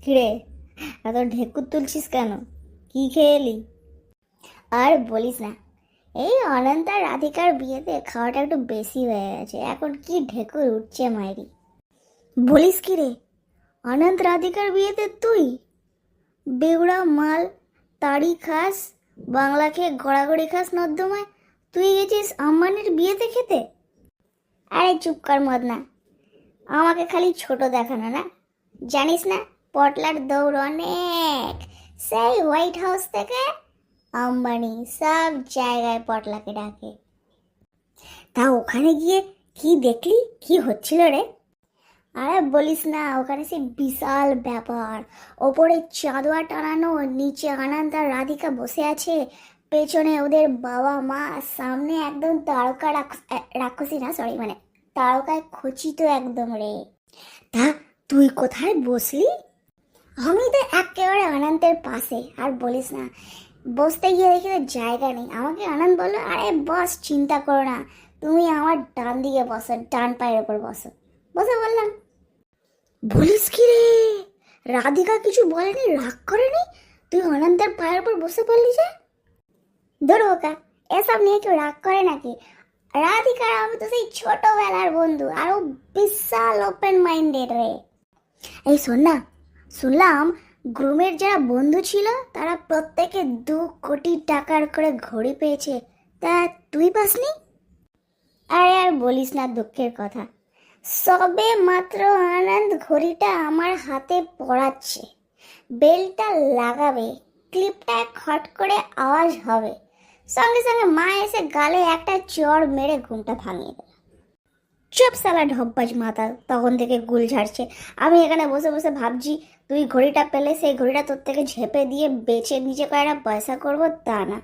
কিরে, এত ঢেকুর তুলছিস কেন? কি খেয়ে এলি? আর বলিস না, এই অনন্ত আর রাধিকার বিয়েতে খাওয়াটা একটু বেশি হয়ে গেছে। এখন কি ঢেকুর উঠছে মাইরি। বলিস কি রে, অনন্ত রাধিকার বিয়েতে তুই? বেউড়া মাল, তাড়ি খাস, বাংলা খেয়ে গড়াগড়ি খাস নর্দমায়, তুই গেছিস আম্বানির বিয়েতে খেতে? আরে চুপ কর মদনা, আমাকে খালি ছোট দেখানো না। জানিস না, পটলার দৌড় অনেক। সেই হোয়াইট হাউস থেকে আম্বানি সব জায়গায় পটলাকে ডাকে। তা ওখানে গিয়ে কি দেখলি, কি হচ্ছিল রে? আরে বলিস না, ওখানে সে বিশাল ব্যাপার। ওপরে চাঁদোয়া টানানো, নিচে আনন্দ আর রাধিকা বসে আছে, পেছনে ওদের বাবা মা, সামনে একদম তারকা রাক্ষসী না, সরি, মানে তারকায় খচিত একদম রে। তা তুই কোথায় বসলি? আমি তো একেবারে আনন্দের পাশে। আর বলিস না, বসতে গিয়ে দেখি তো জায়গা নেই। আমাকে আনন্দ বললো, আরে বস, চিন্তা করো না, তুমি আমার ডান দিকে বসো, ডান পায়ের ওপর বসো। বসে বললাম। বলিস কি রে, রাধিকা কিছু বলেনি, রাগ করেনি? তুই অনন্তের পায়ের উপর বসে পড়লি যে? ধরো ওকা, এসব নিয়ে কেউ রাগ করে নাকি? রাধিকার আমি তো সেই ছোটবেলার বন্ধু, আর ও বিশাল ওপেন মাইন্ডেড রে। এই শোন না, শুনলাম গ্রুমের যারা বন্ধু ছিল তারা প্রত্যেকে 2 কোটি টাকার করে ঘড়ি পেয়েছে। তা তুই পাসনি? আরে আর বলিস না, দুঃখের কথা। সবে মাত্র আনন্দ ঘড়িটা আমার হাতে পড়াচ্ছে, বেলটা লাগাবে, ক্লিপটা খট করে আওয়াজ হবে, সঙ্গে সঙ্গে মা এসে গালে একটা চড় মেরে ঘুমটা ভাঙিয়ে দেয়। চুপ সালা ঢপবাজ মাতাল, তখন থেকে গুল ঝাড়ছে। আমি এখানে বসে বসে ভাবছি, তুই ঘড়িটা পেলে সেই ঘড়িটা তোর থেকে ঝেপে দিয়ে বেচে নিজে কয়েকটা পয়সা করবো, তা না,